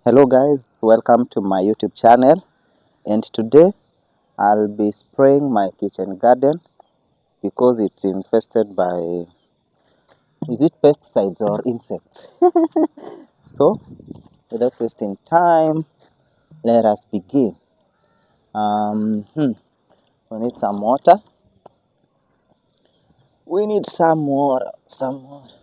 Hello guys, welcome to my YouTube channel, and today I'll be spraying my kitchen garden because it's infested by, is it pesticides or insects? So without wasting time, let us begin. um, hmm, we need some water. We need some water, some water.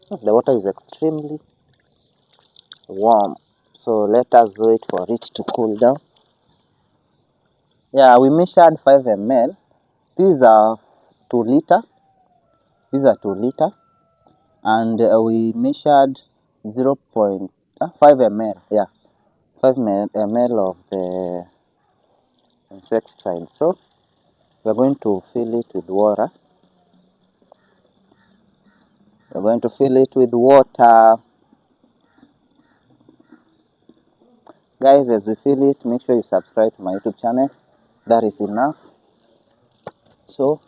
The water is extremely warm, so let us wait for it to cool down. Yeah, we measured 5 ml. These are 2 liter. These are 2 liter, and we measured 0.5 ml. Yeah, 5 ml of the insecticide. So we're going to fill it with water. We're going to fill it with water. Guys, as we fill it, make sure you subscribe to my YouTube channel. That is enough. So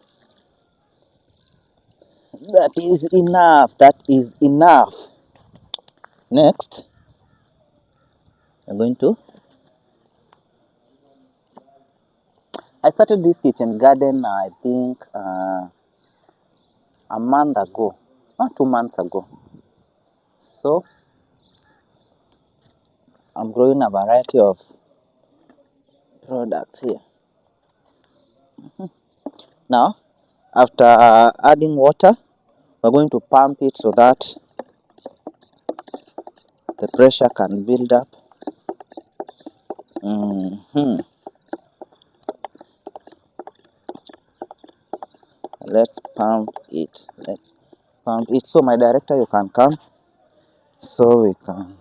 that is enough. That is enough. Next, I'm going to. I started this kitchen garden, I think, a month ago, not 2 months ago. So I'm growing a variety of products here. Now, after adding water, we're going to pump it so that the pressure can build up. Let's pump it. Let's pump it. So, my director, you can come so we can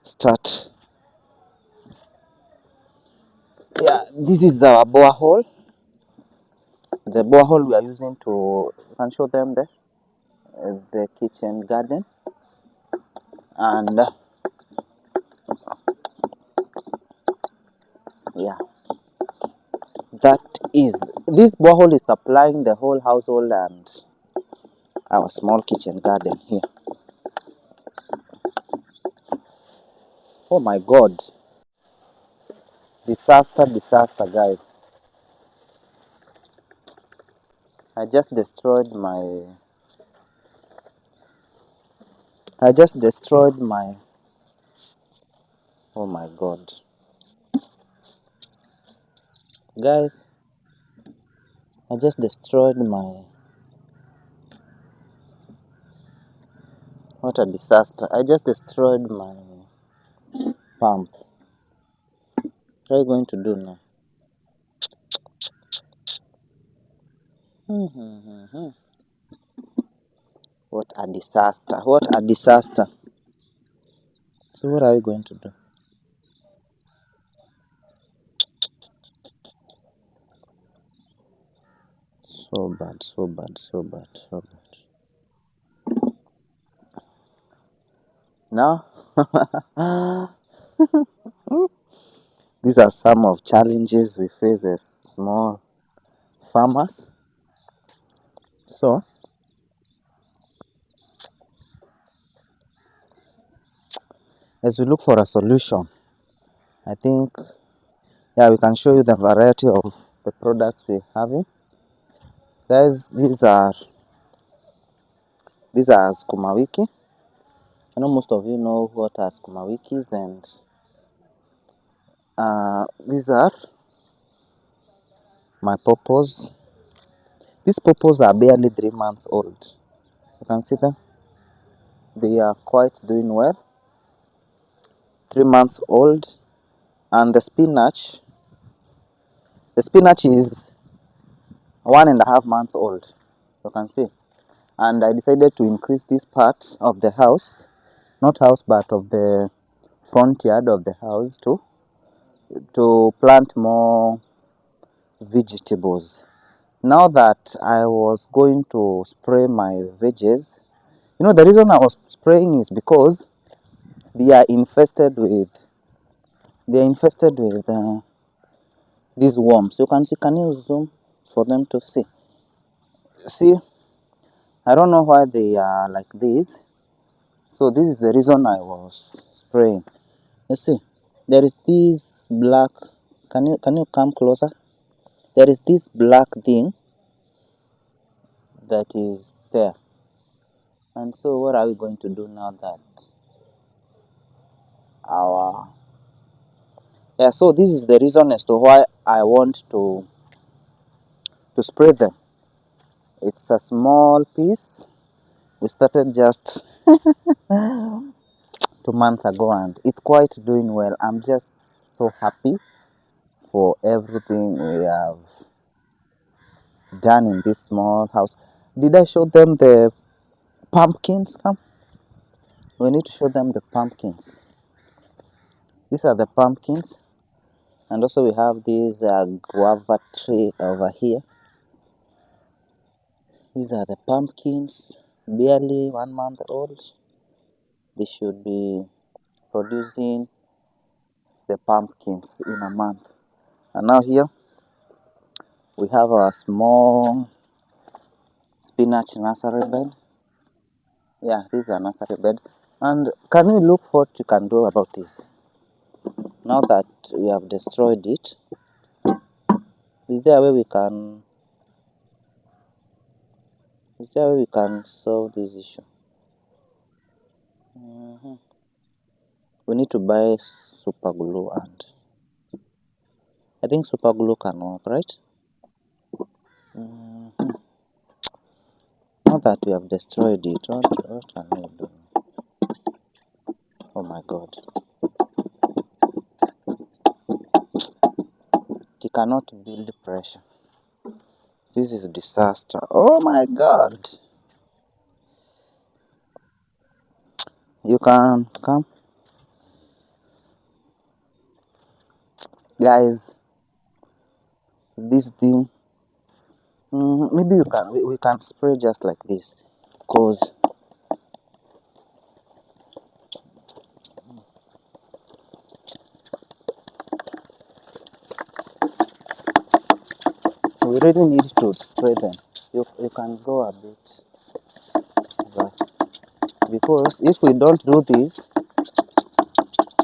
start. Yeah, this is our borehole. The borehole we are using to, you can show them the kitchen garden. And yeah, that is, this borehole is supplying the whole household and our small kitchen garden here. Oh my god, disaster guys. i just destroyed my I just destroyed my, oh my god guys, I just destroyed my, what a disaster. I just destroyed my pump. What are you going to do now? What a disaster, what a disaster. So what are you going to do? So bad, so bad, so bad, so bad. Now, these are some of challenges we face as small farmers. So, as we look for a solution, I think, yeah, we can show you the variety of the products we have here. Guys, these are sukuma wiki. I know most of you know what are sukuma wikis, and these are my pawpaws. These pawpaws are barely 3 months old. You can see them. They are quite doing well. 3 months old. And the spinach is 1.5 months old. You can see. And I decided to increase this part of the house, not house, but of the front yard of the house to plant more vegetables. Now that I was going to spray my veggies, the reason I was spraying is because they are infested with these worms. You can see. Can you zoom for them to see? See, I don't know why they are like this. So this is the reason I was spraying. Let's see. There is this black. Can you come closer? There is this black thing that is there. And so what are we going to do now that our so this is the reason as to why I want to spray them. It's a small piece. We started just 2 months ago and it's quite doing well. I'm just so happy for everything we have done in this small house. Did I show them the pumpkins? Come, we need to show them the pumpkins. These are the pumpkins, and also we have this guava tree over here. These are the pumpkins, barely 1 month old. They should be producing the pumpkins in a month. And now here we have our small spinach nursery bed. Yeah, this is a nursery bed. And can we look what you can do about this? Now that we have destroyed it, is there a way we can solve this issue? We need to buy super glue, and I think super glue can work, right? Now that we have destroyed it, what can we do? Oh my god. It cannot build pressure. This is a disaster. Oh my god. You can come. Guys, this thing, maybe we can spray just like this, because we really need to spray them. You can go a bit back, because if we don't do this,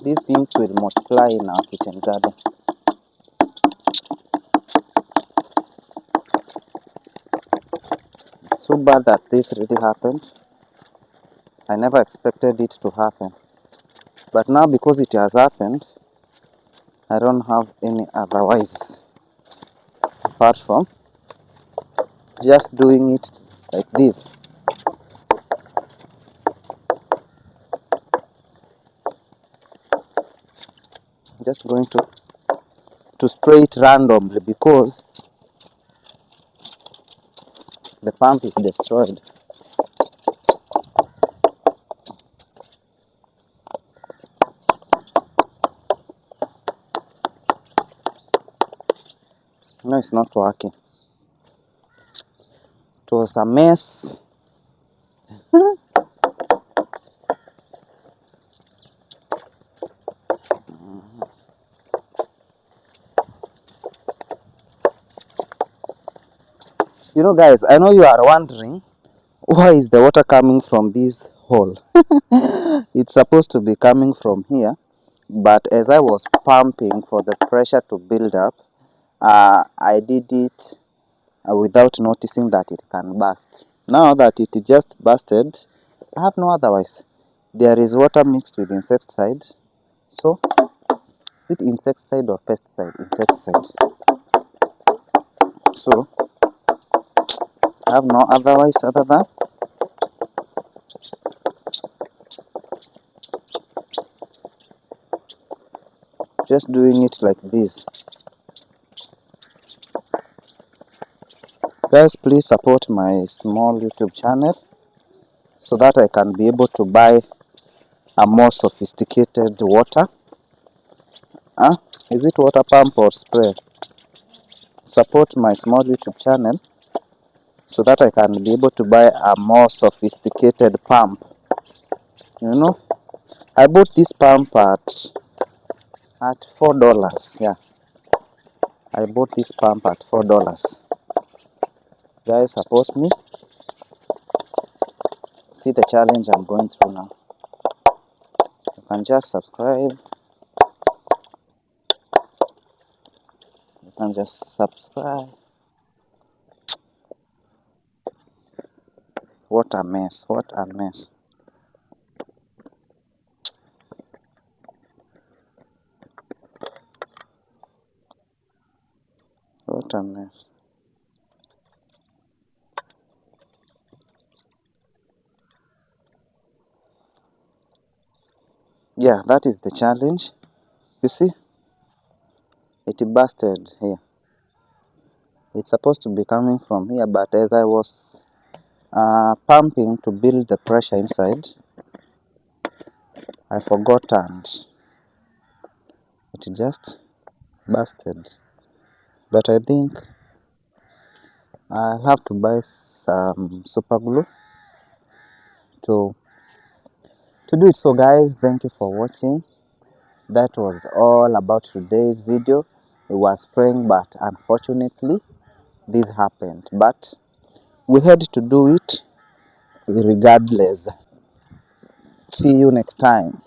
these things will multiply in our kitchen garden. So bad that this really happened. I never expected it to happen. But now because it has happened, I don't have any otherwise apart from just doing it like this. Just going to spray it randomly because the pump is destroyed. No, it's not working. It was a mess. You know, guys, I know you are wondering, why is the water coming from this hole? It's supposed to be coming from here, but as I was pumping for the pressure to build up, I did it without noticing that it can burst. Now that it just busted, I have no otherwise. There is water mixed with insecticide. So, is it insecticide or pesticide? Insecticide. So, I have no otherwise other than just doing it like this. Guys, please support my small YouTube channel so that I can be able to buy a more sophisticated water. Is it water pump or spray? Support my small YouTube channel so that I can be able to buy a more sophisticated pump. You know, I bought this pump at $4. Yeah, I bought this pump at $4. Guys, support me. see the challenge I'm going through now. You can just subscribe. You can just subscribe. What a mess. What a mess. What a mess. Yeah, that is the challenge. You see, it busted here. It's supposed to be coming from here, but as I was pumping to build the pressure inside, I forgot and it just busted. But I think I'll have to buy some super glue to do it. So guys, thank you for watching. That was all about today's video. It was praying, but unfortunately this happened, but we had to do it regardless. See you next time.